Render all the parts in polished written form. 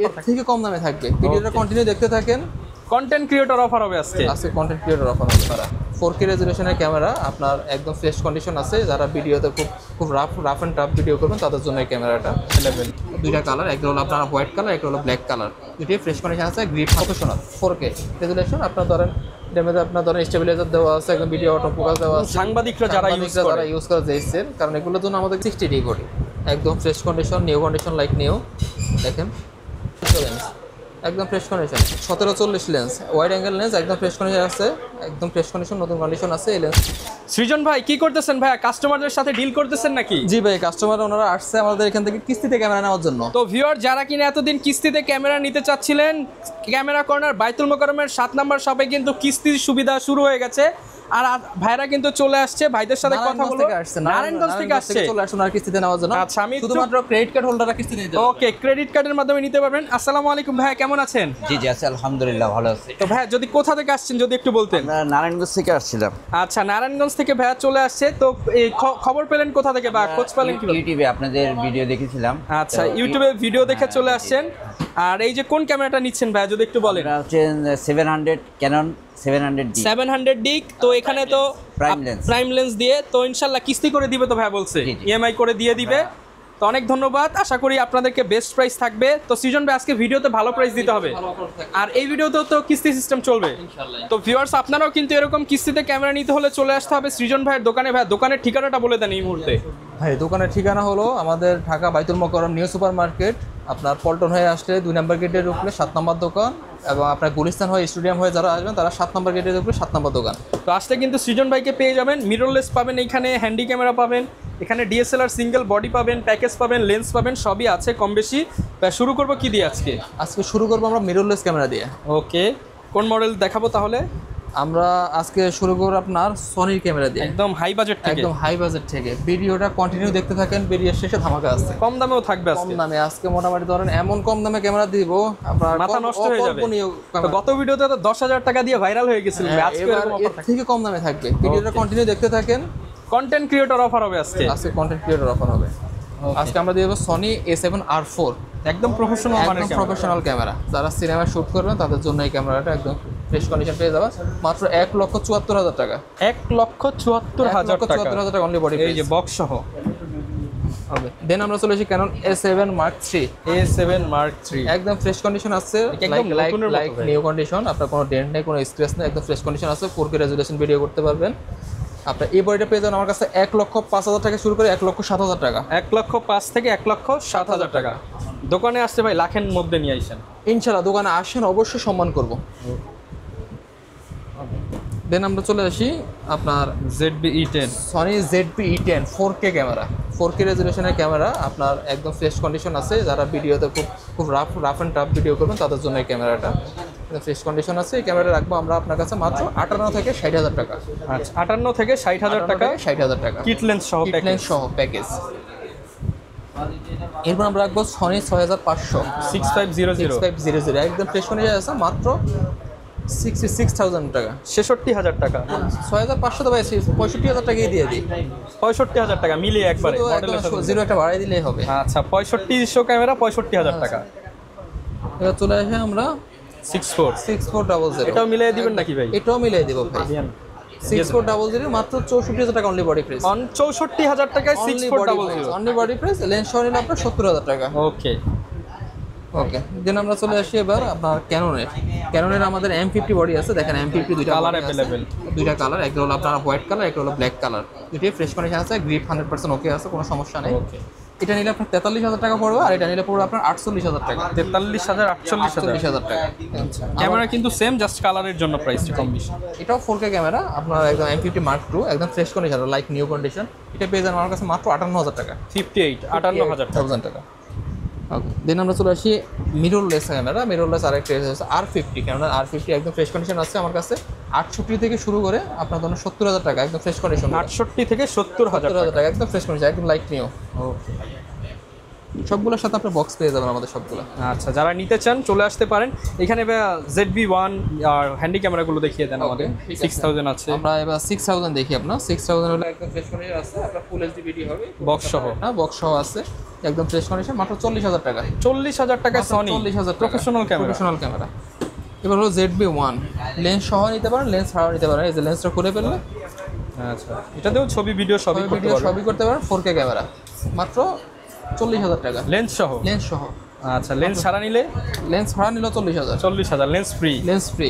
এর থেকে কম দামে থাকবে। ভিডিওটা কন্টিনিউ দেখতে থাকেন। কন্টেন্ট ক্রিয়েটর অফার হবে আজকে কন্টেন্ট ক্রিয়েটর অফার হবে। 4K রেজুলেশনের ক্যামেরা, আপনার একদম ফ্রেশ কন্ডিশন আছে। যারা ভিডিওতে খুব রাফ অ্যান্ড টাফ ভিডিও করবেন তাদের জন্য এই ক্যামেরাটা অ্যাভেলেবেল। দুইটা কালার, একটা হলো আপনার হোয়াইট কালার, একটা হলো ব্ল্যাক কালার। দুটোই ফ্রেশ কন্ডিশন আছে, গ্রিপ প্রফেশনাল 4K রেজুলেশন। আপনার ধরেন ড্যামেজ, আপনার ধরেন স্টেবিলাইজার দেওয়া আছে, একদম ভিডিও অটো ফোকাস দেওয়া আছে। সাংবাদিকরা যারা ইউজ করে যাইছেন, কারণ এগুলোর জন্য আমাদের 60 ঘড়ি একদম fresh condition, new condition like new. দেখেন একদম fresh condition, 1740 lens, wide angle lens, একদম ফ্রেশ কন্ডিশন আছে, একদম ফ্রেশ কন্ডিশন, নতুন কন্ডিশন আছে এই লেন্স। সৃজন ভাই কি করতেছেন ভাই? কাস্টমারদের সাথে ডিল করতেছেন নাকি? জি ভাই, কাস্টমার ওনারা আসছে আমাদের এখান থেকে কিস্তিতে ক্যামেরা নেওয়ার জন্য। তো ভিউয়ার, যারা কিনা এতদিন কিস্তিতে ক্যামেরা নিতে চাচ্ছিলেন, ক্যামেরা কর্নার বাইতুল মোকাররমের 7 নম্বর শপে কিন্তু কিস্তির সুবিধা শুরু হয়ে গেছে। আর ভাইরা কিন্তু চলে আসছে, ভাইদের সাথে কথা বলবো। নারায়ণগঞ্জ থেকে আসছে, চলে আসুন আর কিস্তিতে নেওয়ার জন্য। আচ্ছা, আমি শুধুমাত্র ক্রেডিট কার্ড হোল্ডাররা কিস্তিতে নিতে পারবে। ওকে, ক্রেডিট কার্ডের মাধ্যমে নিতে পারবেন। আসসালামু আলাইকুম ভাই, কেমন আছেন? জি জি আছি, আলহামদুলিল্লাহ ভালো আছি। তো ভাই, যদি কোথা থেকে আসছেন যদি একটু বলতেন। আমরা নারায়ণগঞ্জ থেকে আসছিলাম। আচ্ছা, নারায়ণগঞ্জ থেকে ভাইয়া চলে আসছে। তো এই খবর পেলেন কোথা থেকে বা খোঁজ পেলেন কি? ইউটিউবে আপনাদের ভিডিও দেখেছিলাম। আচ্ছা, ইউটিউবে ভিডিও দেখে চলে আসছেন। আর এই যে কোন ক্যামেরাটা নিচ্ছেন ভাইয়া যদি একটু বলেন? এটা হচ্ছে 700 ক্যানন 700D। 700D। তো এখানে তো প্রাইম লেন্স দিয়ে তো ইনশাআল্লাহ কিস্তি করে দিবে তো ভাইয়া বলছে, ইএমআই করে দিয়ে দিবে। তো অনেক ধন্যবাদ, আশা করি আপনাদেরকে বেস্ট প্রাইস থাকবে। তো সৃজন ভাই, আজকে ভিডিওতে ভালো প্রাইস দিতে হবে, আর এই ভিডিওতেও তো কিস্তি সিস্টেম চলবে। তো ভিউয়ার্স, আপনারাও কিন্তু এরকম কিস্তিতে ক্যামেরা নিতে হলে চলে আসতে হবে সৃজন ভাইয়ের দোকানে। ভাই, দোকানের ঠিকানাটা বলে দেন এই মুহূর্তে। ভাই, দোকানের ঠিকানা হলো আমাদের ঢাকা বাইতুল মোকাররম নিউ সুপার মার্কেট। আপনার পল্টন হয়ে আসলে 2 নম্বর গেটের উপরে 7 নম্বর দোকান, এবং আপনার গুলিস্তান হয়ে স্টেডিয়াম হয়ে যারা আসবেন তারা 7 নম্বর গেটের উপরে 7 নম্বর দোকান। তো আসলে কিন্তু সৃজন ভাইকে পেয়ে যাবেন। মিররলেস পাবেন, এইখানে হ্যান্ডি ক্যামেরা পাবেন, এখানে ডিএসএলআর সিঙ্গেল বডি পাবেন, প্যাকেজ পাবেন, লেন্স পাবেন, সবই আছে কম বেশি। শুরু করবো কি দিয়ে আজকে? আজকে শুরু করবো আমরা মিররলেস ক্যামেরা দিয়ে। ওকে, কোন মডেল দেখাবো তাহলে? আমরা আজকে শুরু করব আপনার সনির ক্যামেরা দিয়ে, একদম হাই বাজেট থেকে। একদম হাই বাজেট থেকে। ভিডিওটা কন্টিনিউ দেখতে থাকেন, ভিডিওর শেষে ধামাকা আছে। কম দামেও থাকবে আজকে। কম দামে আজকে মোটামুটি ধরেন এমন কম দামে ক্যামেরা দিব আপনার মাথা নষ্ট হয়ে যাবে। তো গত ভিডিওতে তো 10,000 টাকা দিয়ে ভাইরাল হয়ে গেছিল, আজকে এর থেকে কম দামে থাকবে। ভিডিওটা কন্টিনিউ দেখতে থাকেন। কন্টেন্ট ক্রিয়েটর অফার হবে আজকে কন্টেন্ট ক্রিয়েটর অফার হবে। আজকে আমরা দিয়ে দেবো সনি A7R4, একদম প্রফেশনাল ক্যামেরা। যারা সিনেমা শুট করবেন তাদের জন্য এই ক্যামেরাটা একদম ফ্রেশ কন্ডিশন পেয়ে যাবে মাত্র 1,74,000 টাকা। 1,74,000 টাকা অনলি বডি, এই যে বক্স সহ। ওকে, দেন আমরা চলে এসেছি ক্যানন A7 Mark III। একদম ফ্রেশ কন্ডিশন আছে, লাইক নিউ কন্ডিশন। আপনার কোনো ডেন্ট নেই, কোনো স্ক্র্যাচ নেই, একদম ফ্রেশ কন্ডিশন আছে। 4K রেজুলেশন ভিডিও করতে পারবেন। আপনার এই বডিটা পেয়ে যাবেন আমার কাছে 1,05,000 টাকা শুরু করে 1,07,000 টাকা। 1,05,000 থেকে 1,07,000 টাকা। দোকানে আসতে ভাই লাখের মধ্যে নিয়ে আইসেন ইনশাল্লাহ। দোকানে আসেন, অবশ্যই সম্মান করবো। দেন আমরা চলে আসি আপনার ZV-E10, Sony ZV-E10 4K camera. 4K রেজুলেশনের camera, আপনার একদম ফ্রেশ কন্ডিশন আছে। যারা ভিডিওতে খুব রাফ অ্যান্ড টাফ ভিডিও করবেন তাদের জন্য এই ক্যামেরাটা ফ্রেশ কন্ডিশন আছে। এই ক্যামেরাটা রাখবো আমরা আপনার কাছে মাত্র 58 থেকে 60,000 টাকা। আচ্ছা, 58 থেকে 60,000 টাকা, 60,000 টাকা কিট লেন্স সহ প্যাকেজ। এরপর আমরা রাখবো সনি 6500 6500, একদম ফ্রেশ কন্ডিশন আছে, মাত্র 66,000 টাকা, 66,000 টাকা। 6500 তো ভাই 65,000 টাকাই দিয়ে দিই। 65,000 টাকা মিলিয়ে একবারে জিরো একটা বাড়াই দিলেই হবে। আচ্ছা, 6500 ক্যামেরা 65,000 টাকা। এবার চলে আসে আমরা 6400, এটাও মিলিয়ে দিবেন নাকি ভাই? এটাও মিলিয়ে দিব ভাই। 6400 মাত্র 64,000 টাকা অনলি বডি প্রাইস। 64,000 টাকায় 6400 অনলি বডি প্রাইস। লেন্স সহ নিলে আপনার 70,000 টাকা। ওকে, দেন আমরা চলে আসি এবার আপনার ক্যাননের আমাদের M50 বডি আছে। দেখেন M50 দুইটা কালার अवेलेबल, দুইটা কালার, একটা হলো আপনার হোয়াইট কালার, একটা হলো ব্ল্যাক কালার। দুটোই ফ্রেশ কন্ডিশন আছে, গ্রিপ 100% ওকে আছে, কোনো সমস্যা নেই। এটা নিলে আপনার 43,000 টাকা পড়বে, আর এটা নিলে পড়বে আপনার 48,000 টাকা। 43,000 48,000 টাকা। ক্যামেরা কিন্তু সেম, জাস্ট কালারের জন্য প্রাইসটা কম বেশি। এটাও 4K ক্যামেরা, আপনার একদম M50 Mark II, একদম fresh condition, like new condition. এটা পেয়ে যান আমার কাছে মাত্র 58,000 টাকা। 58,000 টাকা। দেন আমরা চলে আসি মিররলেস ক্যামেরা। মিররলেস আরেকটা আছে R50 ক্যামেরা। R50 একদম ফ্রেশ কন্ডিশন আছে আমার কাছে। 68 থেকে শুরু করে আপনার ধরুন 70,000 টাকা, একদম ফ্রেশ কন্ডিশন। 68 থেকে 70,000 টাকা, একদম ফ্রেশ কন্ডিশন, একদম লাইক নিউ। সবগুলোর সাথে আপনি বক্স পেয়ে যাবেন আমাদের সবগুলো। আচ্ছা, যারা নিতে চান চলে আসতে পারেন এখানে। ZV-1 আর হ্যান্ডি ক্যামেরাগুলো দেখিয়ে দেন আমাদের। 6000 আছে, আমরা এবার 6000 দেখি। আপনার 6000 হলে একদম ফ্রেশ কন্ডিশন আছে, আপনার ফুল এইচডি ভিডিও হবে, বক্স সহ। হ্যাঁ বক্স সহ আছে, একদম ফ্রেশ কন্ডিশন, মাত্র 40000 টাকা। 40000 টাকায় Sony 40000 professional camera. Professional camera. এবার হলো ZV-1, লেন্স সহ নিতে পারেন, লেন্স ছাড়াও নিতে পারেন। এই যে লেন্সটা খুলে ফেললে আচ্ছা, এটাতেও ছবি ভিডিও সবই করতে পারবেন। সবই করতে পারেন। 4K ক্যামেরা, মাত্র 40000 টাকা লেন্স সহ। লেন্স সহ। আচ্ছা, লেন্স ছাড়া নিলে? লেন্স ছাড়া নিল 40000। 40000 লেন্স ফ্রি। Lens free.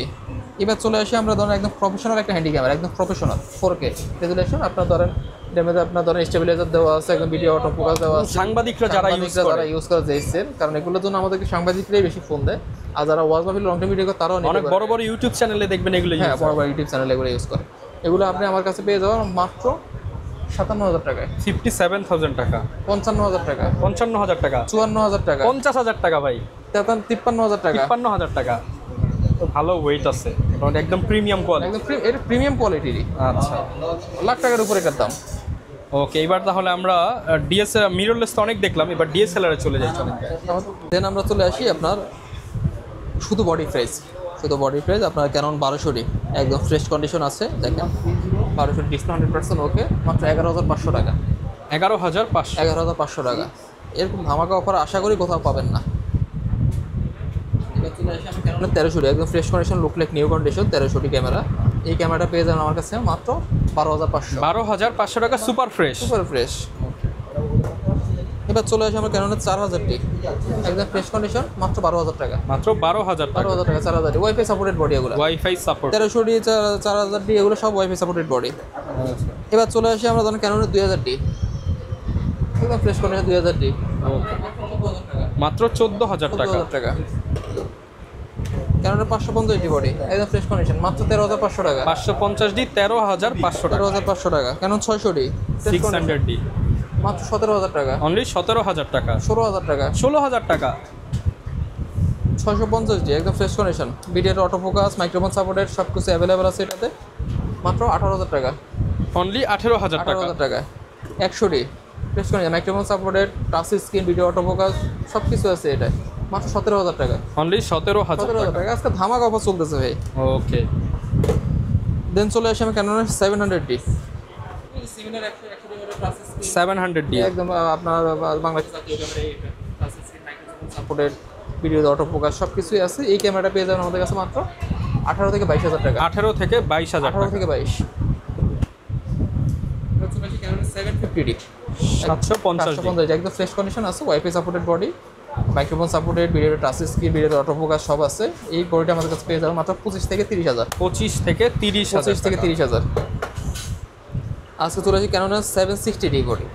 এবার চলে আসি আমরা ধরেন একদম প্রফেশনাল একটা হ্যান্ডি ক্যামেরা, একদম প্রফেশনাল 4K রেজুলেশন। আপনার ধরেন ড্যামেজ, আপনার ধরেন স্টেবিলাইজার দেওয়া আছে, একদম ভিডিও অটো ফোকাস দেওয়া আছে। সাংবাদিকরা যারা ইউজ করে যাইছেন, কারণ এগুলোর জন্য আমাদেরকে সাংবাদিকরাই বেশি ফোন দেয়। আর যারা ওয়াজ মাহফিল লং টাইম ভিডিও করে তারাও অনেক বড় বড় ইউটিউব চ্যানেলে দেখবেন এগুলো। হ্যাঁ, বড় বড় ইউটিউব চ্যানেলে এগুলো ইউজ করে। এগুলো আপনি আমার কাছে পেয়ে যাবেন মাত্র 57000 টাকায়। 57000 টাকা। 55000 টাকা। 55000 টাকা। 54000 টাকা। 50000 টাকা ভাই। 53000 টাকা। 55000 টাকা। তো ভালো ওয়েট আছে, একদম প্রিমিয়াম কোয়ালিটি। একদম এটা প্রিমিয়াম কোয়ালিটিরই। আচ্ছা, লাখ টাকার উপরে এটার দাম। ওকে, এবার তাহলে আমরা ডিএসএলআর মিররলেস তো অনেক দেখলাম, এবার ডিএসএলআর এ চলে যাই। চলেন দেন আমরা চলে আসি আপনার শুধু বডি ফ্রেশ। শুধু বডি ফ্রেশ আপনার ক্যানন 1200 একদম ফ্রেশ কন্ডিশন আছে। দেখেন 1200 ডিসপ্লে 100% ওকে, মাত্র 11500 টাকা। 11500। 11500 টাকা। এরকম ধামাকা অফার আশা করি কোথাও পাবেন না। এবার চলে আসি আমি ক্যানন 1300 একদম fresh condition, look like new condition 1300 camera. এই ক্যামেরাটা পেয়ে যাবেন আমার কাছে মাত্র 12500। 12500 টাকা, সুপার ফ্রেশ। Super fresh. এবার চলে আসি আমরা ক্যাননের 4000 একদম ফ্রেশ কন্ডিশন, মাত্র 12000 টাকা। মাত্র 12000 টাকা। 12000 টাকা 4000 ওয়াইফাই সাপোর্টেড বডি এগুলো। Wifi support. 1300 4000 এগুলো সব ওয়াইফাই সাপোর্টেড বডি। এবার চলে আসি আমরা ধরেন ক্যাননের 2000 একদম ফ্রেশ কন্ডিশন 2000 মাত্র 14000 টাকা। 14000 টাকা। ক্যাননের 550 বডি একদম ফ্রেশ কন্ডিশন, মাত্র 13500 টাকা। 550 ডি 13500 টাকা। 13500 টাকা। ক্যানন 600 600 ডি মাত্র 17000 টাকা। অনলি 17000 টাকা। 16000 টাকা। 16000 টাকা। 650 একদম ফ্রেশ কন্ডিশন, ভিডিওর অটো ফোকাস, মাইক্রোফোন সাপোর্টেড সব কিছু অ্যাভেলেবেল আছে এটাতে। মাত্র 18000 টাকা। অনলি 18000 টাকা। 18000 টাকা। 100 fresh condition, microphone supported, touch screen, video auto focus সব কিছু আছে এটা। মাত্র 17000 টাকা। অনলি 17000 টাকা। আজকে ধামাকা অফার চলতেছে ভাই। ওকে, দেন চলে আসি আমি ক্যাননের 700 700 ডি একদম আপনার Bangladesh supported, video auto focus সব কিছুই আছে। এই ক্যামেরাটা পেয়ে যাবেন আমাদের কাছে মাত্র 18 থেকে 22000 টাকা। 18 থেকে 22000 18 টাকা। থেকে 22। 750 750 একদম ফ্রেশ কন্ডিশন আছে, wifi supported body, microphone supported, video touch screen, video auto focus সব আছে। এই বডিটা আমাদের কাছে পেয়ে যাবেন মাত্র 25 থেকে 30000। 25 থেকে 30000। 25 থেকে 30000। আজকে চলে আসি ক্যাননের 760 বডি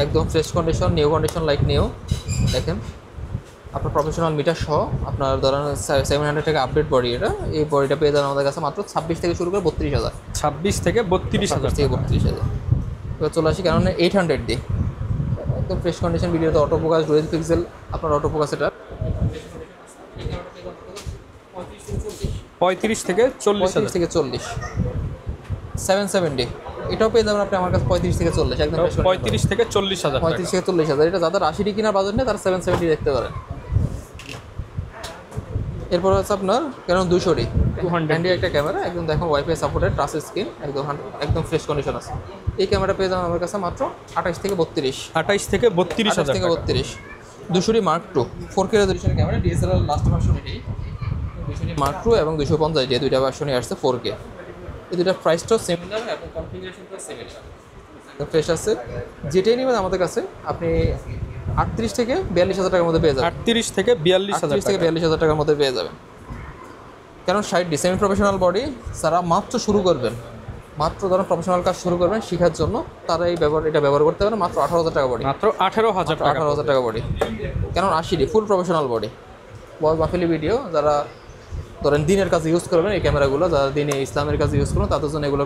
একদম fresh condition, new condition like new. দেখেন আপনার প্রফেশনাল মিটার সহ আপনার ধরেন 700 টাকা আপডেট বডি এটা। এই বডিটা পেয়ে যাবেন আমাদের কাছে মাত্র 26 থেকে শুরু করে 32000। 26 থেকে 32000 থেকে 32000। এবার চলে আসি ক্যাননের 800 একদম ফ্রেশ কন্ডিশন, ভিডিওতে অটো ফোকাস, ডুয়েল পিক্সেল আপনার অটো ফোকাস এটা। 35 থেকে 40 থেকে 40। 770 এটাও পেয়ে যাবেন আপনি আমার কাছে 35 থেকে 40 একদম 35 থেকে 40000 টাকা। 35 থেকে 40000। এটা যাদের 80 কিনা বাজেট নেই তারা 770 দেখতে পারেন। এরপর আছে আপনার ক্যানন 200 হ্যান্ডি একটা ক্যামেরা, একদম দেখো ওয়াইফাই সাপোর্টেড, টাচ স্ক্রিন, একদম ফ্রেশ কন্ডিশন আছে। এই ক্যামেরা পেয়ে যাবেন আমার কাছে মাত্র 28 থেকে 32। 28 থেকে 32000 থেকে টাকা। 32। 200 মার্ক 2 4K রেজোলিউশনের ক্যামেরা, ডিএসএলআর লাস্ট ভার্সন এটাই। 200 মার্ক 2 এবং 250 এই দুইটা ভার্সনই আসছে 4K। এই দুইটা প্রাইসটাও সিমিলার এবং কনফিগারেশনটাও সিমিলার। ফ্রেশ আছে। যেটাই নেবেন আমাদের কাছে আপনি 38 থেকে 42000 টাকার মধ্যে পেয়ে যাবেন। 38 থেকে 42000 থেকে 42000 টাকার মধ্যে পেয়ে যাবেন। কারণ 60 সেমি প্রফেশনাল বডি যারা মাত্র শুরু করবেন, মাত্র ধরুন প্রফেশনাল কাজ শুরু করবেন শেখার জন্য, তারা এটা ব্যবহার করতে পারেন। মাত্র 18000 টাকা বডি। মাত্র 18000 টাকা। 18000 টাকা বডি। কারণ 80 ফুল প্রফেশনাল বডি। বল মাহফিলি ভিডিও যারা ধরেন দিনের কাজে ইউজ করবেন এই ক্যামেরাগুলো, যারা দিনে ইসলামের কাজে ইউজ করবেন তাদের জন্য এগুলো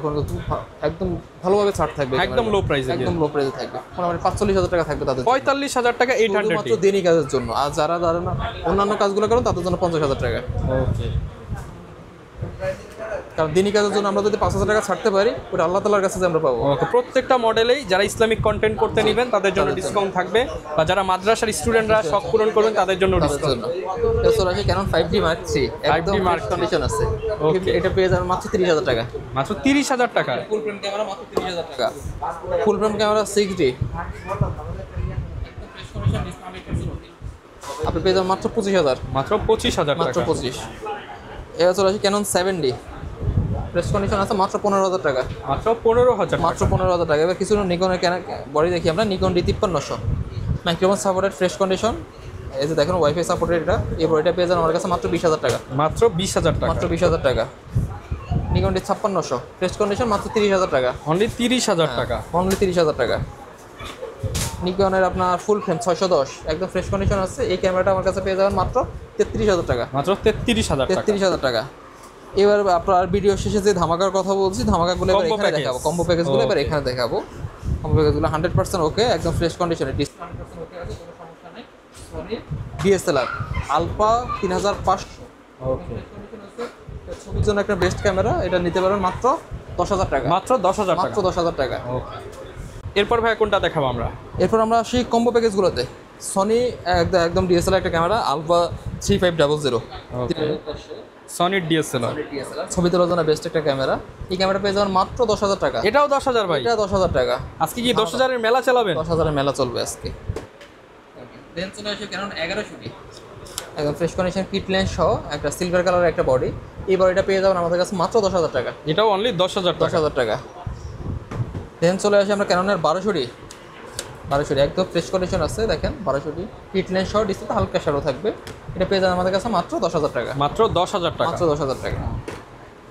একদম ভালোভাবে ছাড় থাকবে, একদম লো প্রাইসে, একদম লো প্রাইসে থাকবে। মোটামুটি 45000 টাকা থাকবে তাদের, 45000 টাকা 800 মাত্র দিনই কাজের জন্য। আর যারা ধরেন অন্যান্য কাজগুলো করেন তাদের জন্য 50000 টাকা। ওকে, কারণ দিনই কাজের জন্য আমরা যদি 5,000 টাকা ছাড়তে পারি ওটা আল্লাহ তাআলার কাছে যে আমরা পাবো। ওকে, প্রত্যেকটা মডেলেই যারা ইসলামিক কন্টেন্ট করতে নেবেন তাদের জন্য ডিসকাউন্ট থাকবে, বা যারা মাদ্রাসার স্টুডেন্টরা শখ পূরণ করবেন তাদের জন্য তাদের ডিসকাউন্ট। জন্য এছাড়া আছে Canon 5D Mark III, একদম 5D Mark মার্ক কন্ডিশন আছে। Okay. এটা পেয়ে যাবেন মাত্র 30,000 টাকা। মাত্র 30,000 টাকা। ফুল ফ্রেম ক্যামেরা মাত্র 30,000 টাকা। ফুল ফ্রেম ক্যামেরা 6D আপনি পেয়ে যাবেন মাত্র 25,000। মাত্র 25,000 মাত্র টাকা। 25। এবার চলে আসি Canon 7D, প্রেস কন্ডিশন আছে মাত্র 15,000 টাকা। মাত্র 15,000 মাত্র 15,000 টাকা। এবার কিছু নিকনের বডি দেখি আমরা। Nikon D5300 microphone supported, fresh condition. এই যে দেখুন ওয়াইফাই সাপোর্টেড এটা। এই বডিটা পেয়ে যাবেন আমার কাছে মাত্র 20,000 টাকা। মাত্র 20,000 টাকা। মাত্র 20,000 টাকা। নিকন D5600 ফ্রেশ কন্ডিশন মাত্র 30,000 টাকা। অনলি 30,000 টাকা। অনলি 30,000 টাকা। নিকনের আপনার ফুল ফ্রেম 610 একদম ফ্রেশ কন্ডিশন আছে। এই ক্যামেরাটা আমার কাছে পেয়ে যাবেন মাত্র 33,000 টাকা। মাত্র 33,000 টাকা। 33,000 টাকা। এবার আপনার ভিডিও শেষে যে ধামাকার কথা বলছি, ধামাকাগুলো এবার Combo এখানে package। দেখাবো। কম্বো প্যাকেজগুলো এবার এখানে দেখাবো। কম্বো প্যাকেজগুলো 100% ওকে, একদম ফ্রেশ কন্ডিশনে, ডিসপ্লে 100% ওকে আছে, কোনো সমস্যা নেই। সনি DSLR আলফা 3500 ওকে, ছবির জন্য একটা বেস্ট ক্যামেরা। এটা নিতে পারবেন মাত্র 10,000 টাকা। মাত্র 10,000 মাত্র টাকা। 10,000 টাকা। ওকে, এরপর ভাই কোনটা দেখাবো আমরা? এরপর আমরা আসি কম্বো প্যাকেজগুলোতে। সনি একদম DSLR একটা ক্যামেরা আলফা 3500 সনির DSLR। ছবি তোলার জন্য বেস্ট একটা ক্যামেরা। এই ক্যামেরা পেয়ে যাবেন মাত্র 10,000 টাকা। এটাও 10,000 ভাই? এটা 10,000 টাকা। আজকে কি 10,000 এর মেলা চালাবেন? 10,000 এর মেলা চলবে আজকে। দেন চলে আসে Canon 1100 একদম ফ্রেশ কন্ডিশন, কিট লেন্স সহ একটা সিলভার কালারের একটা বডি। এই বডিটা পেয়ে যাবেন আমাদের কাছে মাত্র 10,000 টাকা। এটাও অনলি 10,000 টাকা। 10,000 টাকা। দেন চলে আসে আমরা Canon 1200 একদম ফ্রেশ কন্ডিশন আছে। দেখেন 1200 কিট লেন্স সহ, ডিসপ্লেতে হালকা শ্যাডো থাকবে। এটা পেয়ে যাবেন আমাদের কাছে মাত্র 10,000 টাকা। মাত্র 10,000 টাকা। মাত্র 10,000 টাকা।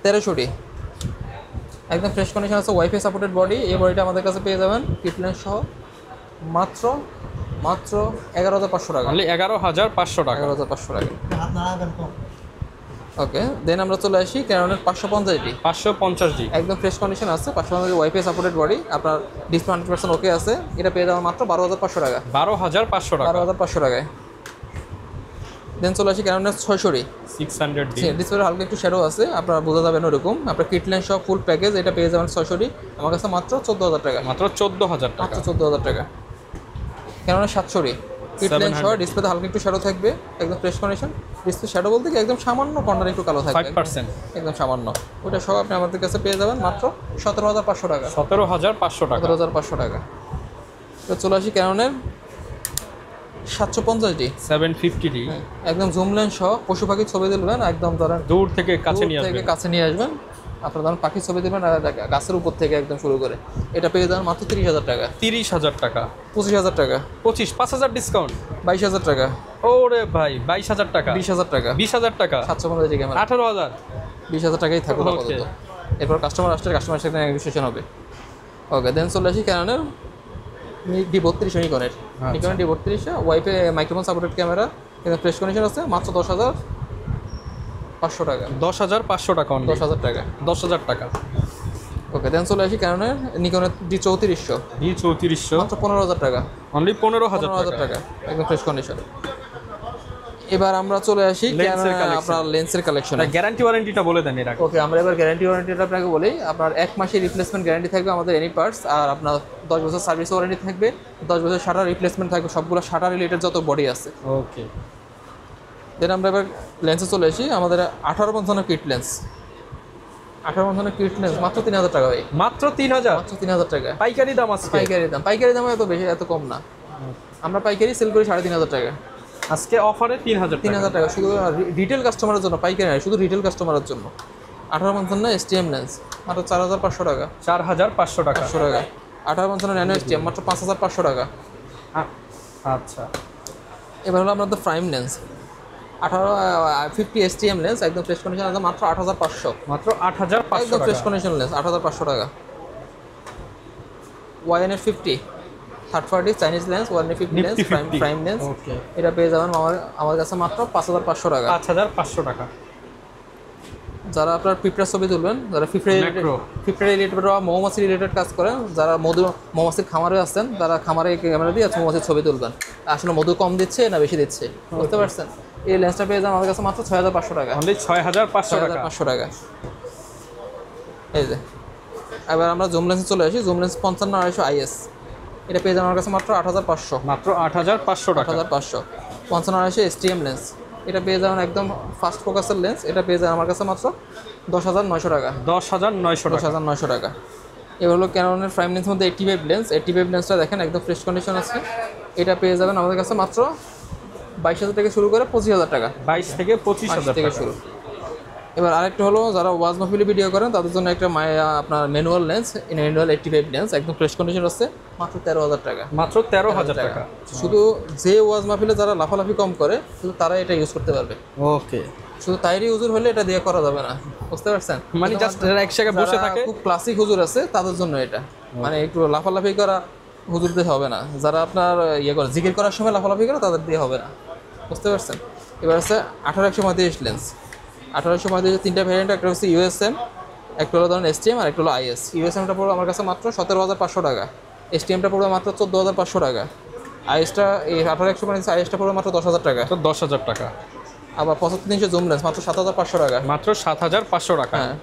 1300 একদম ফ্রেশ কন্ডিশন আছে, ওয়াইফাই সাপোর্টেড বডি। এই বডিটা আমাদের কাছে পেয়ে যাবেন কিট লেন্স সহ মাত্র 11,500 টাকা। অনলি 11,500 টাকা। 11,500 টাকা। ওকে, দেন আমরা চলে আসি Canon 550D 550D একদম ফ্রেশ কন্ডিশন আছে। 550D ওয়াইফাই সাপোর্টেড বডি, আপনার ডিসপ্লে 100% ওকে আছে। এটা পেয়ে যাবেন মাত্র 12,500 টাকা। 12,500 টাকা। 12,500 টাকায়। দেন চলে আসি Canon 600D 600D ডিসপ্লে হালকা একটু শ্যাডো আছে, আপনারা বোঝা যাবেন ওরকম। আপনার কিট লেন্স সহ ফুল প্যাকেজ এটা পেয়ে যাবেন 600D আমার কাছে মাত্র 14,000 টাকা। মাত্র 14,000 টাকা। মাত্র 14,000 টাকা। Canon 700D কিট লেন্স সহ, ডিসপ্লেতে হালকা একটু শ্যাডো থাকবে, একদম ফ্রেশ কন্ডিশন। ডিসপ্লে শ্যাডো বলতে কি একদম সামান্য কর্নার একটু কালো থাকবে, 5%। একদম সামান্য। ওটা সহ আপনি আমাদের কাছে পেয়ে যাবেন মাত্র 17,500 টাকা। 17,500 টাকা। 17,500 টাকা। তো চলে আসি Canon 750D 750D একদম জুম লেন্স সহ, পশু পাখির ছবি তুলবেন, একদম ধরেন দূর থেকে কাছে দূর নিয়ে থেকে আসবেন। কাছে নিয়ে আসবেন। আপনার ধরেন পাখির ছবি দেবেন আর গাছের উপর থেকে একদম শুরু করে। এটা পেয়ে যাবেন মাত্র 30,000 টাকা। 30,000 টাকা। 25,000 টাকা। 5,000 ডিসকাউন্ট। 22,000 টাকা। ওরে ভাই, 22,000 টাকা। 20,000 টাকা। 20,000 টাকা। 750 ক্যামেরা 18,000। 20,000 টাকাই থাকুক Okay. আপাতত। এরপর কাস্টমার আসলে কাস্টমার সাথে নেগোসিয়েশন হবে। ওকে, দেন চলে আসি Canon D32 নিকনের। নিকনের D32 wifi microphone supported camera, কিন্তু ফ্রেশ কন্ডিশন আছে, মাত্র 10,500 টাকা। 10,500 টাকা অনলি। 10,000 টাকা। 10,000 টাকা। ওকে, দেন চলে আসি Canon নিকনের D3400 D3400 মাত্র 15,000 টাকা। অনলি 15,000 15,000 টাকা। টাকা একদম ফ্রেশ কন্ডিশন। এবার আমরা চলে আসি লেন্সের collection। আপনার লেন্সের কালেকশনে। গ্যারান্টি ওয়ারেন্টিটা বলে দেন এর আগে। ওকে, আমরা এবার গ্যারান্টি ওয়ারেন্টিটা আপনাকে বলি। আপনার 1 মাসের রিপ্লেসমেন্ট গ্যারান্টি থাকবে আমাদের এনি পার্টস, আর আপনার 10 বছর সার্ভিস ওয়ারেন্টি থাকবে, 10 বছর শাটার রিপ্লেসমেন্ট থাকবে, সবগুলো শাটার রিলেটেড যত বডি আছে। ওকে, দেন আমরা এবার লেন্সে চলে আসি। আমাদের 18 বন্ধনের কিট লেন্স, 18 বন্ধনের কিট লেন্স মাত্র 3,000 টাকা ভাই। মাত্র 3,000। মাত্র 3,000 টাকা পাইকারি দাম আজকে। পাইকারি দাম এত বেশি, এত কম না। আমরা পাইকারি সেল করি 3,500 টাকা। আজকে অফারে 3,000 টাকা। 3,000 টাকা শুধু রিটেল কাস্টমারের জন্য, পাইকারি নয়, শুধু রিটেল কাস্টমারের জন্য। 18 বন্ধনের STM লেন্স মাত্র 4,500 টাকা। 4,500 টাকা। 500 টাকা। 18 বন্ধনের ন্যানো STM মাত্র 5,500 টাকা। আচ্ছা, এবার হলো আমাদের প্রাইম লেন্স 50 STM লেন্স, একদম ফ্রেশ কন্ডিশন আছে, মাত্র 8,500। মাত্র 8,500 একদম ফ্রেশ টাকা। কন্ডিশন লেন্স 8,500 টাকা। YNF 50 third party Chinese lens, YNF 50 lens, Nifty 50 prime lens. Okay, এটা পেয়ে যাবেন আমার কাছে মাত্র 5,500 টাকা। 5,500 টাকা। যারা আপনার পিঁপড়ার ছবি তুলবেন, যারা পিঁপড়া রিলেটেড বা মৌমাছি রিলেটেড কাজ করেন, যারা মৌমাছির খামারে আছেন, তারা খামারে ক্যামেরা দিয়ে মৌমাছির ছবি তুলবেন, আসলে মধু কম দিচ্ছে না বেশি দিচ্ছে, বুঝতে পারছেন? এই লেন্সটা পেয়ে যান আমাদের কাছে মাত্র 6,500 টাকা। অনলি 6,500 টাকা। 6,500 টাকা। এই যে এবার আমরা জুম লেন্সে চলে আসি। জুম লেন্স 55-250 IS, এটা পেয়ে যাবেন আমার কাছে মাত্র 8500। মাত্র 8500 টাকা। 8500। 55-250 STM লেন্স, এটা পেয়ে যাবেন একদম ফাস্ট ফোকাসের লেন্স, এটা পেয়ে যাবেন আমার কাছে মাত্র 10900 টাকা। 10900 টাকা। 10900 টাকা। এবার হলো ক্যাননের প্রাইম লেন্সের মধ্যে 85 লেন্স। 85 লেন্সটা দেখেন একদম ফ্রেশ কন্ডিশন আছে, এটা পেয়ে যাবেন আমাদের কাছে মাত্র 22000 থেকে শুরু করে 25000 টাকা। 22 থেকে 25000 থেকে টাকা শুরু। এবার আরেকটা হলো যারা ওয়াজ মাহফিলে ভিডিও করেন তাদের জন্য একটা আপনার ম্যানুয়াল লেন্স, ম্যানুয়াল 85 লেন্স একদম ফ্রেশ কন্ডিশন আছে, মাত্র 13000 টাকা। মাত্র 13000 টাকা। শুধু যে ওয়াজ মাহফিলে যারা লাফালাফি কম করে শুধু তারা এটা ইউজ করতে পারবে। ওকে, শুধু তাইরই হুজুর হলে এটা দিয়ে করা যাবে না, বুঝতে পারছেন? মানে জাস্ট এক জায়গায় বসে থাকে, খুব ক্লাসিক হুজুর আছে তাদের জন্য এটা, মানে একটু লাফালাফি করা হুজুরদের হবে না। যারা আপনার ইয়ে করে জিকির করার সময় লাফালাফি করে তাদের দিয়ে হবে না, বুঝতে পারছেন? এবার আছে 18135 লেন্স। 18135 তিনটা ভ্যারিয়েন্ট, একটা হচ্ছে USM, একটা হলো ধরুন STM, আর একটা হলো IS। USMটা পড়বে আমার কাছে মাত্র 17500 টাকা, STMটা পড়বে মাত্র 14500 টাকা, ISটা এই 18135 ISটা পড়বে মাত্র 10000 টাকা। তো 10000 টাকা। আবার 75300 জুম লেন্স মাত্র 7500 টাকা। মাত্র 7500 টাকা। হ্যাঁ,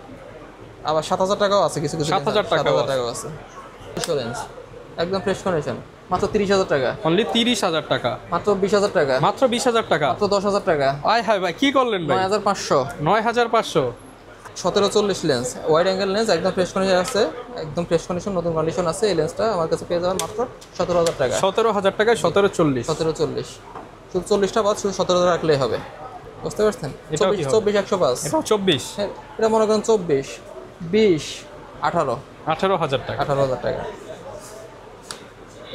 আবার 7000 টাকাও আছে, কিছু কিছু 7000 টাকাও আছে। ইন্স্যুরেন্স একদম ফ্রেশ কন্ডিশন, মাত্র 30000 টাকা। অনলি 30000 টাকা। মাত্র 20000 টাকা। মাত্র 20000 টাকা। মাত্র 10000 টাকা। আয় হায় ভাই, কি করলেন ভাই? 9500। 9500। 1740 লেন্স, ওয়াইড অ্যাঙ্গেল লেন্স, একদম ফ্রেশ কন্ডিশন আছে, একদম ফ্রেশ কন্ডিশন, নতুন কন্ডিশন আছে। এই লেন্সটা আমার কাছে পেয়ে যাবেন মাত্র 17000 টাকা। 17000 টাকায় 1740। 1740, শুধু 40টা বাদ, শুধু 17000 রাখলেই হবে, বুঝতে পারছেন? এটাও কি হবে? 24105। এটা 24। হ্যাঁ, এটা মনে করেন 24, 20, 18, 18000 টাকা। 18000 টাকা।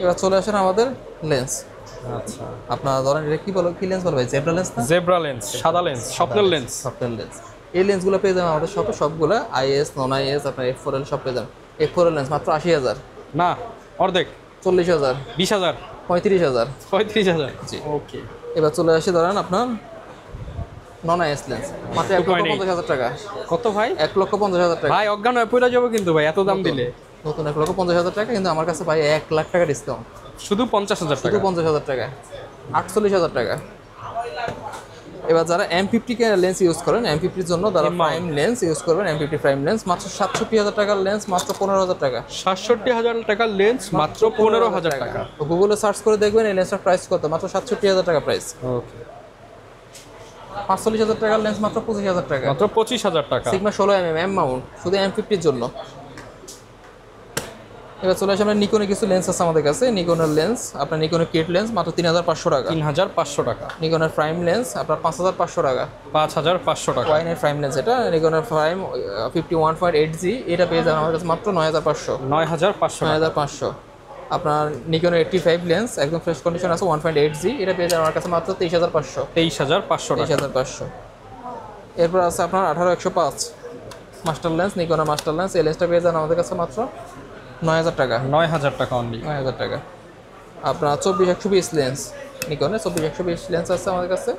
এবার চলে আসেন আমাদের লেন্স। আচ্ছা, আপনার ধরেন এটা কি লেন্স বলবে? জেব্রা লেন্স না? জেব্রা লেন্স, সাদা লেন্স, স্বপ্নের লেন্স। স্বপ্নের লেন্স। এই লেন্সগুলো পেয়ে যাবেন আমাদের শপে, সবগুলো IS, নন IS, আপনার F4L সব পেয়ে যাবেন। F4L লেন্স মাত্র 80000। না, অর্ধেক। 40000, 20000, 35000। 35000। জি। ওকে। এবার চলে আসে ধরেন আপনার নন IS লেন্স, মাত্র 1,50,000 টাকা। কত ভাই? 1,50,000 টাকা। ভাই অজ্ঞান হয়ে পড়ে যাবো কিন্তু ভাই, এত দাম দিলে। নতুন 1,50,000 টাকা, কিন্তু আমার কাছে ভাই 1 লাখ টাকা ডিসকাউন্ট, শুধু 50000 শুধু টাকা। 50,000 টাকা, 48,000 টাকা। এবার যারা M50 কে লেন্স ইউজ করেন, M50 এর জন্য যারা প্রাইম লেন্স ইউজ করবেন, M50 প্রাইম লেন্স মাত্র 67000 টাকার লেন্স মাত্র 15000 টাকা। 67000 টাকার লেন্স মাত্র 15000 টাকা। গুগলে সার্চ করে দেখবেন এই লেন্সটার প্রাইস কত, মাত্র 67000 টাকা প্রাইস। ওকে। 45,000 টাকার লেন্স মাত্র 25000 টাকা। মাত্র 25000 টাকা। সিগমা 16mm M মাউন্ট, শুধু M50 এর জন্য। এবার চলে আসে আমরা নিকনের কিছু লেন্স আছে আমাদের কাছে। নিকনের লেন্স, আপনার নিকনের কিট লেন্স মাত্র 3500 টাকা। 3500 টাকা। নিকনের প্রাইম লেন্স আপনার 5500 টাকা। 5500 টাকা। ওয়াইনের প্রাইম লেন্স, এটা নিকনের প্রাইম 51.8G, এটা পেয়ে যাবেন আমার কাছে মাত্র 9500। 9500 টাকা। 9500। আপনার নিকনের 85 লেন্স একদম ফ্রেশ কন্ডিশন আছে 1.8G, এটা পেয়ে যাবেন আমার কাছে মাত্র 23500। 23500 টাকা। 23500। এরপর আছে আপনার 18505 মাস্টার লেন্স, নিকনের মাস্টার লেন্স, এই লেন্সটা পেয়ে যাবেন আমাদের কাছে মাত্র 9000 টাকা। 9000 টাকা অনলি। 9000 টাকা। আপনার 24120 লেন্স, নিকনের 24120 লেন্স আছে আমাদের কাছে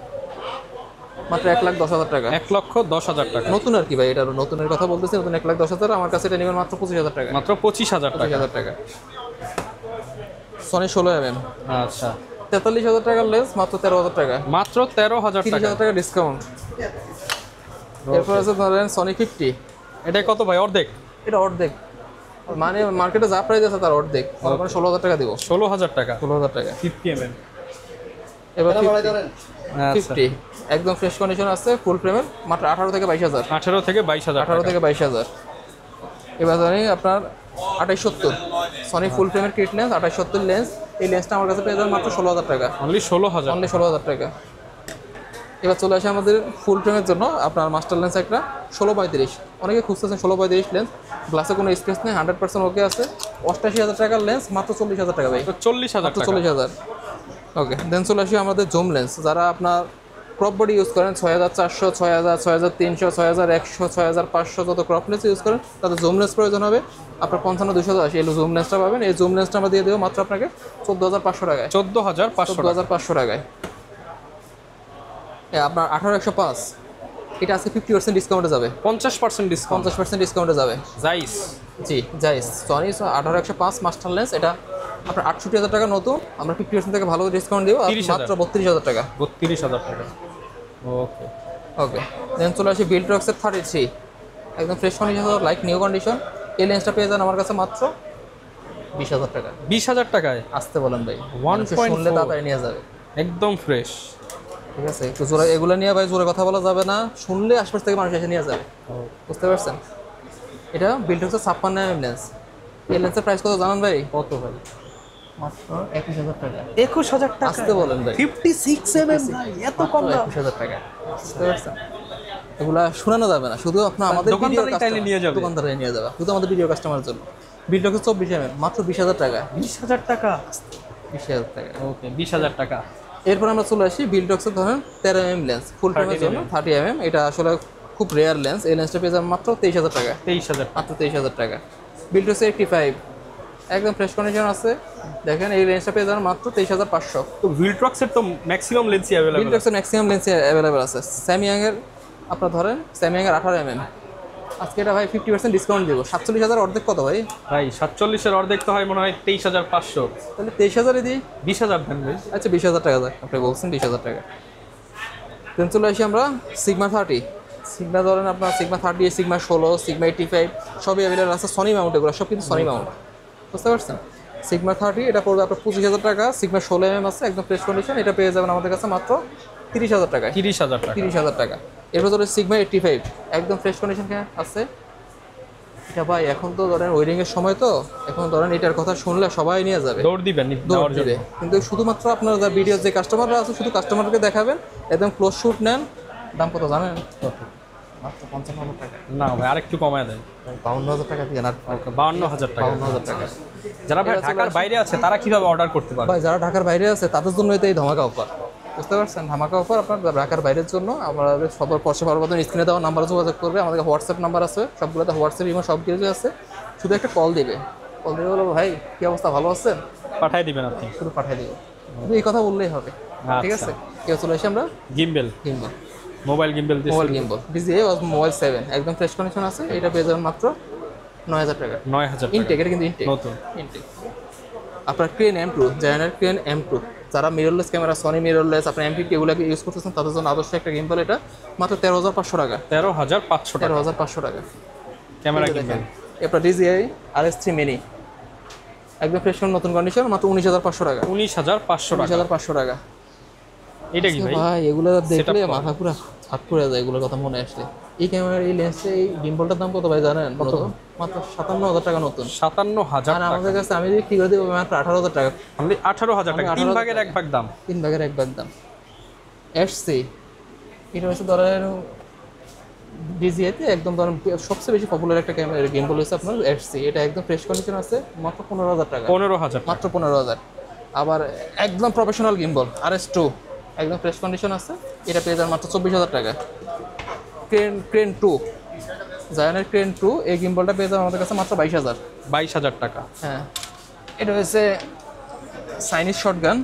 মাত্র 1,10,000 টাকা। 1,10,000 টাকা। নতুন আর কি ভাই, এটা নতুনের কথা বলতেছি, নতুন 1,10,000। আমার কাছে এটা নিবেন মাত্র 25000 টাকা। মাত্র 25000 টাকা। 25000 টাকা। সনি 16mm, আচ্ছা, 43,000 টাকার লেন্স মাত্র 13,000 টাকা। মাত্র 13000 টাকা। 30,000 টাকা ডিসকাউন্ট। এরপর আছে ধরেন সনি 50, এটা কত ভাই? অর্ধেক? এটা অর্ধেক, মানে মার্কেটে যা প্রাইস আছে তার অর্ধেক, মানে 16000 টাকা দিব। 16000 টাকা। 16000 টাকা। 50mm। এবার আচ্ছা, 50 একদম ফ্রেশ কন্ডিশন আছে, ফুল ফ্রেমের, মাত্র 18 থেকে 22000। 18 থেকে 22000 18 টাকা। থেকে 22000। এবার জানি আপনার 2870 সনি ফুল ফ্রেমের কিট লেন্স, 2870 লেন্স, এই লেন্সটা আমার কাছে পেয়ে যাবেন মাত্র 16000 টাকা। অনলি 16000। অনলি 16000 টাকা। এবার চলে আসে আমাদের ফুল ফ্রেমের জন্য আপনার মাস্টার লেন্স একটা 1635, অনেকে খুঁজতেছেন 1635 লেন্স, গ্লাসে কোনো স্পেস নেই, 100% ওকে আছে। 88000 টাকার লেন্স মাত্র 40000 টাকা ভাই। 40000 টাকা। 40000। ওকে, দেন চলে আসি আমাদের জুম লেন্স। যারা আপনার ক্রপ বডি ইউজ করেন, 6400, 6000, 6300, 6100, 6500 যত ক্রপ লেন্স ইউজ করেন তাদের জুম লেন্স প্রয়োজন হবে। আপনার 55280 এই জুম লেন্সটা পাবেন। এই জুম লেন্সটা আমরা দিয়ে দেবো মাত্র আপনাকে 14500 টাকায়। 14500 টাকা। 14500 টাকায়। আপনার 18105, এটা আজকে 50% ডিসকাউন্টে যাবে। 50% ডিসকাউন্ট। 50% ডিসকাউন্টে যাবে। জাইস। জি জাইস। সনি 18105 মাস্টার লেন্স, এটা আপনার 68000 টাকা নতুন, আমরা 50% থেকে ভালো ডিসকাউন্ট দিব, মাত্র 32000 টাকা। 32000 টাকা। ওকে। ওকে, দেন চলে আসি বিল্ট্রক্সের 33, একদম fresh condition, like new condition. এই লেন্সটা পেয়ে যান আমার কাছে মাত্র 20,000 টাকা। 20,000 টাকায় আসতে বলেন ভাই, 1.4 শুনলে তাড়াতাড়ি নিয়ে যাবে। একদম ফ্রেশ। ঠিক আছে, একটু জোরে এগুলো নিয়ে ভাই জোরে কথা বলা যাবে না, শুনলে আশপাশ থেকে মানুষ এসে নিয়ে যাবে। বুঝতে পারছেন? এটা বিল্ডক্সের 56mm লেন্স। এই লেন্সের প্রাইস কত জানান ভাই? কত ভাই? মাত্র 21,000 টাকা। 21,000 টাকা? আসতে বলেন ভাই, 56mm ভাই, এত কম দাম? 21,000 টাকা। বুঝতে পারছেন? এগুলা শোনানো যাবে না, শুধু আপনার আমাদের দোকানদারই চাইলে নিয়ে যাবে। দোকানদারাই নিয়ে যাবে, শুধু আমাদের ভিডিও কাস্টমারের জন্য। বিল্ডক্সের 24mm মাত্র 20,000 টাকা। 20,000 টাকা? 20,000 টাকা। ওকে, 20,000 টাকা। এরপর আমরা চলে আসি বিল্ডক্সের ধরেন 13mm লেন্স, ফুল ফ্রেমের জন্য 30mm। এটা আসলে খুব রেয়ার লেন্স। এই লেন্সটা পেয়ে যাবেন মাত্র 23,000 টাকা। 23,000 মাত্র 23,000 টাকা। বিল্ডক্সের 85 একদম ফ্রেশ কন্ডিশন আছে। দেখেন এই রেঞ্জটা পেয়ে যাবেন মাত্র 23,500। তো ভিলট্রক্সের তো ম্যাক্সিমাম লেন্সই अवेलेबल। বিল্ডক্সের ম্যাক্সিমাম লেন্স অ্যাভেলেবল আছে। স্যামসাংয়ের আপনার ধরেন স্যামসাংয়ের 18mm, আজকে এটা ভাই 50% ডিসকাউন্ট দেবো। 47,000 অর্ধেক কত ভাই? ভাই 47 এর অর্ধেক তো হয় মনে হয় 23,500। তাহলে 23,000 দিই। 20,000 দেন ভাই। আচ্ছা 20,000 টাকা যাক, আপনি বলছেন 20,000 টাকা। দেন চলে আসি আমরা সিগমা 30। সিগমা ধরেন আপনার সিগমা 30, সিগমা 16, সিগমা 85 সবই অ্যাভেলেবল আছে। সনি মাউন্ট, এগুলো সব কিন্তু সনি মাউন্ট। বুঝতে পারছেন? সিগমা 30 এটা পড়বে আপনার 25,000 টাকা। সিগমা 16mm আছে, একদম ফ্রেশ কন্ডিশন। এটা পেয়ে যাবেন আমাদের কাছে মাত্র 30,000 টাকায়। 30,000 টাকা। 30,000 টাকা। এরপর ধরে সিগমা 85 একদম ফ্রেশ কন্ডিশন আছে। এটা ভাই এখন তো ধরেন ওয়েডিং এর সময়, তো এখন ধরেন এটার কথা শুনলে সবাই নিয়ে যাবে, দৌড় দিবেন দৌড় দিবে। কিন্তু শুধুমাত্র আপনার যা ভিডিও যে কাস্টমাররা আছে শুধু কাস্টমারকে দেখাবেন, একদম ক্লোজ শুট নেন। দাম কত জানেন? মাত্র 55,000 টাকা। না ভাই, আরেকটু কমায় দেন। 52,000 টাকা দিয়ে না। 52,000 টাকা। 52,000 টাকা। যারা ভাই ঢাকার বাইরে আছে তারা কিভাবে অর্ডার করতে পারবে? ভাই যারা ঢাকার বাইরে আছে তাদের জন্য এই ধামাকা অফার। বুঝতে পারছেন? ধামাকা অফার আপনার ঢাকার বাইরের জন্য। আমাদের সবার পয়সা পরবর্তী স্ক্রিনে দেওয়া নাম্বারে যোগাযোগ করবে। আমাদের হোয়াটসঅ্যাপ নাম্বার আছে, সবগুলোতে হোয়াটসঅ্যাপ ইমো সব কিছু আছে। শুধু একটা কল দিবে, কল দিয়ে বলবো ভাই কী অবস্থা, ভালো আছেন, পাঠিয়ে দিবেন আপনি। শুধু পাঠিয়ে দিব। শুধু এই কথা বললেই হবে। ঠিক আছে? কেউ চলে আসি আমরা গিম্বেল, গিম্বল, মোবাইল গিম্বেল দিয়ে। মোবাইল গিম্বল ডিজিএ মোবাইল 7 একদম ফ্রেশ কন্ডিশন আছে। এটা পেয়ে যাবেন মাত্র 9,000 টাকা। 9,000 টাকা। ইনটেক, এটা কিন্তু ইনটেক নতুন ইনটেক। আপনার ক্রেন M2, জায়ানের ক্রেন M2, যারা মিররলেস ক্যামেরা, সনি মিররলেস, আপনার M50 এগুলোকে ইউজ করতেছেন তাদের জন্য আদর্শ একটা গিম্বল। এটা মাত্র 13,500 টাকা। 13,500 টাকা 13,500 টাকা ক্যামেরা গিম্বেল। এরপর DJI RS3 মিনি একদম ফ্রেশ নতুন কন্ডিশন, মাত্র 19,500 টাকা। 19,500 টাকা। 19,500 টাকা। এটা কি ভাই? ভাই এগুলো দেখলে Setup মাথা পুরো হাত করে যায় এগুলোর কথা মনে আসলে। এই ক্যামেরার এই লেন্সে এই গিম্বলটার দাম কত ভাই জানেন? কত? মাত্র 57,000 টাকা নতুন। 57,000 আর টাকা। আমাদের কাছে আমি যদি কি করে দেবো মাত্র 18,000 টাকা। আমি 18,000 টাকা, 3 ভাগের 1 ভাগ দাম। 3 ভাগের 1 ভাগ দাম। SC এটা হচ্ছে ধরেন ডিজিআইতে একদম ধরেন সবচেয়ে বেশি পপুলার একটা ক্যামেরা গিম্বল হচ্ছে আপনার SC। এটা একদম ফ্রেশ কন্ডিশন আছে, মাত্র 15,000 টাকা। 15,000 মাত্র 15,000। আবার একদম প্রফেশনাল গিম্বল RS2 একদম ফ্রেশ কন্ডিশন আছে। এটা পেয়ে যাবেন মাত্র 24,000 টাকা। ক্রেন 2, জায়ানের ক্রেন 2 এই গিম্বলটা পেয়ে যাবেন আমাদের কাছে মাত্র 22,000। 22,000 টাকা। হ্যাঁ, এটা হচ্ছে চাইনিজ শটগান।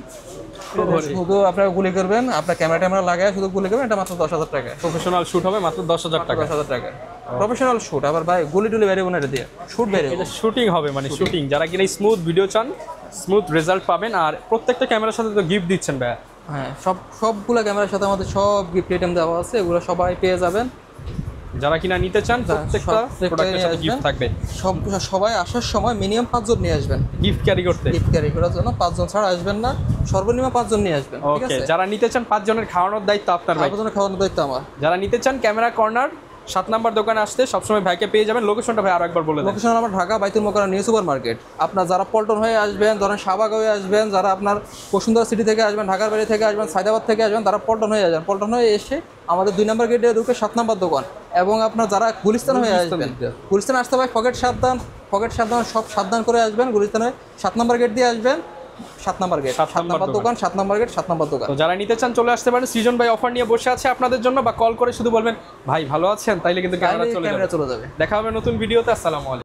শুধু আপনারা গুলি করবেন, আপনার ক্যামেরা লাগায় শুধু গুলি করবেন। এটা মাত্র 10,000 টাকা। প্রফেশনাল শুট হবে মাত্র 10,000 টাকা। 10,000 টাকা প্রফেশনাল শুট। আবার ভাই গুলি টুলি বেরোবো না, এটা দিয়ে শুট বেরোবো। এটা শুটিং হবে, মানে শুটিং। যারা কিনা স্মুথ ভিডিও চান, স্মুথ রেজাল্ট পাবেন। আর প্রত্যেকটা ক্যামেরার সাথে তো গিফট দিচ্ছেন ভাই। হ্যাঁ, সবগুলো ক্যামেরার সাথে আমাদের সব গিফট আইটেম দেওয়া আছে, এগুলো সবাই পেয়ে যাবেন। যারা কিনা নিতে চান প্রত্যেকটা প্রোডাক্টের সাথে গিফট থাকবে। সবাই আসার সময় মিনিমাম 5 জন নিয়ে আসবেন গিফট ক্যারি করতে। গিফট ক্যারি করার জন্য 5 জন ছাড়া আসবেন না, সর্বনিম্ন 5 জন নিয়ে আসবেন। ঠিক ওকে, আছে? যারা নিতে চান 5 জনের খাওয়ানোর দায়িত্ব আপনার ভাই। 5 জনের খাওয়ানোর দায়িত্ব আমার। যারা নিতে চান ক্যামেরা কর্নার 7 নাম্বার দোকানে আসতে সবসময় ভাইকে পেয়ে যাবেন। লোকেশনটা ভাই আরো একবার বলে দেন। লোকেশন আমার ঢাকা বাইতুল মোকাররম নিউ সুপার মার্কেট। আপনার যারা পল্টন হয়ে আসবেন, ধরেন শাহবাগ হয়ে আসবেন, যারা আপনার বসুন্ধরা সিটি থেকে আসবেন, ঢাকার বাইরে থেকে আসবেন, সায়দাবাদ থেকে আসবেন, তারা পল্টন হয়ে আসবেন। পল্টন হয়ে এসে আমাদের 2 নম্বর গেটে ঢুকে 7 নম্বর দোকান। এবং আপনার যারা গুলিস্তান হয়ে আসবেন, গুলিস্তান আসতে ভাই পকেট সাবধান সব সাবধান করে আসবেন। গুলিস্তানে 7 নম্বর গেট দিয়ে আসবেন। 7 নম্বর গেট, 7 নম্বর দোকান, 7 নম্বর গেট, 7 নম্বর দোকান। তো যারা নিতে চান চলে আসতে পারেন। সৃজন ভাই অফার নিয়ে বসে আছে আপনাদের জন্য, বা কল করে শুধু বলবেন ভাই ভালো আছেন, তাইলে কিন্তু ক্যামেরা চলে যাবে। চলে যাবে। দেখা হবে নতুন ভিডিওতে। আসসালামু আলাইকুম।